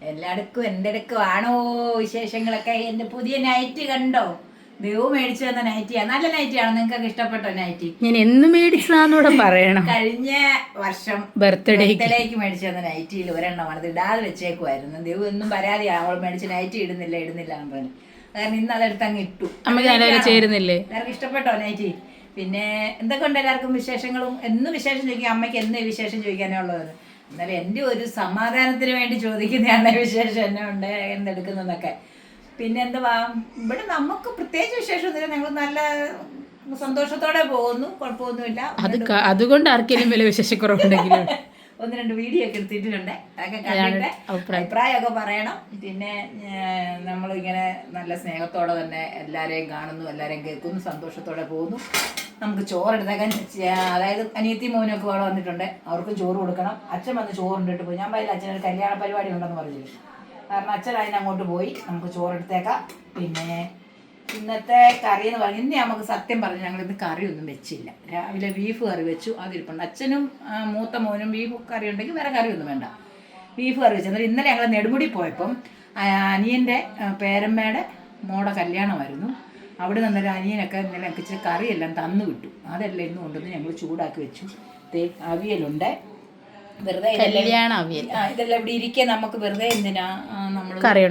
എല്ലാവർക്കും എന്തെടുക്കും ആണോ വിശേഷങ്ങളൊക്കെ. എന്റെ പുതിയ നൈറ്റ് കണ്ടോ? ദേവ് മേടിച്ചു തന്ന നൈറ്റിയാ. നല്ല നൈറ്റിയാണ്. നിങ്ങൾക്കൊക്കെ ഇഷ്ടപ്പെട്ടോ നൈറ്റി? ഞാൻ എന്ന് മേടിച്ചതാന്നൂടെ പറയണം. കഴിഞ്ഞ വർഷം ബർത്ത്ഡേക്ക് മേടിച്ചു തന്ന നൈറ്റിയിൽ ഒരെണ്ണമാണ്. ഇത് ഇടാതെ വെച്ചേക്കുമായിരുന്നു. ദേവ് ഒന്നും പരാതിയാണ്, അവൾ മേടിച്ച നൈറ്റി ഇടുന്നില്ല എന്ന് പറഞ്ഞു. കാരണം ഇന്ന് അതെടുത്ത് അങ്ങ് ഇട്ടു. ചേരുന്നില്ലേ? എല്ലാവർക്കും ഇഷ്ടപ്പെട്ടോ നൈറ്റി? പിന്നെ എന്തൊക്കെ ഉണ്ട് എല്ലാവർക്കും വിശേഷങ്ങളും? എന്ന് വിശേഷം ചോദിക്കും. അമ്മയ്ക്ക് എന്ന് വിശേഷം ചോദിക്കാനേ ഉള്ളത്. എന്നാലും എൻ്റെ ഒരു സമാധാനത്തിന് വേണ്ടി ചോദിക്കുന്നതാണ് വിശേഷം എന്നെ ഉണ്ട് എന്തെടുക്കുന്നതൊക്കെ. പിന്നെ എന്തുവാ, ഇവിടെ നമുക്ക് പ്രത്യേകിച്ച് വിശേഷമൊന്നുമില്ല. ഞങ്ങൾ നല്ല സന്തോഷത്തോടെ പോകുന്നു, കുഴപ്പമൊന്നുമില്ല. അതുകൊണ്ട് ആർക്കെങ്കിലും വില വിശേഷക്കുറവുണ്ടെങ്കിലും ഒന്ന് രണ്ട് വീഡിയോ ഒക്കെ എടുത്തിട്ടുണ്ട്. അതൊക്കെ കണ്ടിട്ട് അഭിപ്രായമൊക്കെ പറയണം. പിന്നെ നമ്മളിങ്ങനെ നല്ല സ്നേഹത്തോടെ തന്നെ എല്ലാവരെയും കാണുന്നു, എല്ലാവരെയും കേൾക്കുന്നു, സന്തോഷത്തോടെ പോകുന്നു. നമുക്ക് ചോറെടുത്തേക്കാൻ, അതായത് അനിയത്തി മോനൊക്കെ ഇവിടെ വന്നിട്ടുണ്ട്, അവർക്കും ചോറ് കൊടുക്കണം. അച്ഛൻ വന്ന് ചോറുണ്ടിട്ട് പോയി. ഞാൻ പറയില്ല അച്ഛനൊരു കല്യാണ പരിപാടി ഉണ്ടെന്ന് പറഞ്ഞില്ല. കാരണം അച്ഛൻ അതിനങ്ങോട്ട് പോയി. നമുക്ക് ചോറെടുത്തേക്കാം. പിന്നെ ഇന്നത്തെ കറി എന്ന് പറഞ്ഞാൽ ഇന്ന് നമുക്ക് സത്യം പറഞ്ഞു ഞങ്ങളിന്ന് കറിയൊന്നും വെച്ചില്ല. രാവിലെ ബീഫ് കറി വെച്ചു, അതിരിപ്പുണ്ട്. അച്ഛനും മൂത്ത മോനും ബീഫ് കറി ഉണ്ടെങ്കിൽ വേറെ കറിയൊന്നും വേണ്ട, ബീഫ് കറി വെച്ചു. എന്നിട്ട് ഇന്നലെ ഞങ്ങൾ നെടുമുടി പോയപ്പം അനിയൻ്റെ പേരമ്മയുടെ മോടെ കല്യാണമായിരുന്നു. അവിടെ നിന്നൊരു അനിയനൊക്കെ ഇന്നലെ ഞങ്ങൾക്ക് ഇച്ചിരി കറിയെല്ലാം തന്നു വിട്ടു. അതെല്ലാം ഇന്ന് കൊണ്ടുവന്ന് ഞങ്ങൾ ചൂടാക്കി വെച്ചു. അവിയലുണ്ട്, വെറുതെ ഇതെല്ലാം ഇവിടെ ഇരിക്കെ നമുക്ക് വെറുതെ എന്തിനാ നമ്മൾ കറി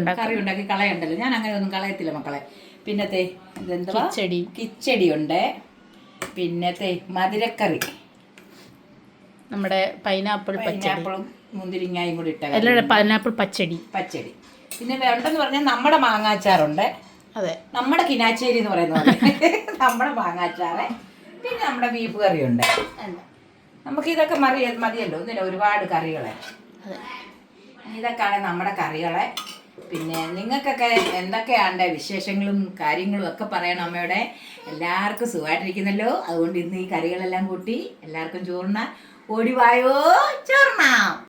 ഉണ്ടാക്കി കളയണ്ടല്ലോ. ഞാൻ അങ്ങനെ ഒന്നും കളയത്തില്ല മക്കളെ. പിന്നത്തെ ഇതെന്താ, കിച്ചടി ഉണ്ട്. പിന്നത്തെ മധുരക്കറി, നമ്മുടെ പൈനാപ്പിളും മുന്തിരിങ്ങായും കൂടി ഇട്ട പൈനാപ്പിൾ പച്ചടി. പിന്നെ വേണ്ടെന്ന് പറഞ്ഞാൽ നമ്മുടെ മാങ്ങാച്ചാറുണ്ട്. അതെ, നമ്മുടെ കിനാച്ചേരി എന്ന് പറയുന്ന പോലെ നമ്മുടെ മാങ്ങാച്ചാറ്. പിന്നെ നമ്മുടെ ബീഫ് കറിയുണ്ട്. നമുക്ക് ഇതൊക്കെ മതിയല്ലോ, ഒന്നില്ല ഒരുപാട് കറികളെ. ഇതൊക്കെയാണ് നമ്മുടെ കറികളെ. പിന്നെ നിങ്ങൾക്കൊക്കെ എന്തൊക്കെയാണ് വിശേഷങ്ങളും കാര്യങ്ങളും ഒക്കെ പറയണം അമ്മയുടെ. എല്ലാവർക്കും സുഖമായിട്ടിരിക്കുന്നല്ലോ. അതുകൊണ്ട് ഇന്ന് ഈ കറികളെല്ലാം കൂട്ടി എല്ലാവർക്കും ചോറിനാൻ ഓടിവായോ ചോറിനാം.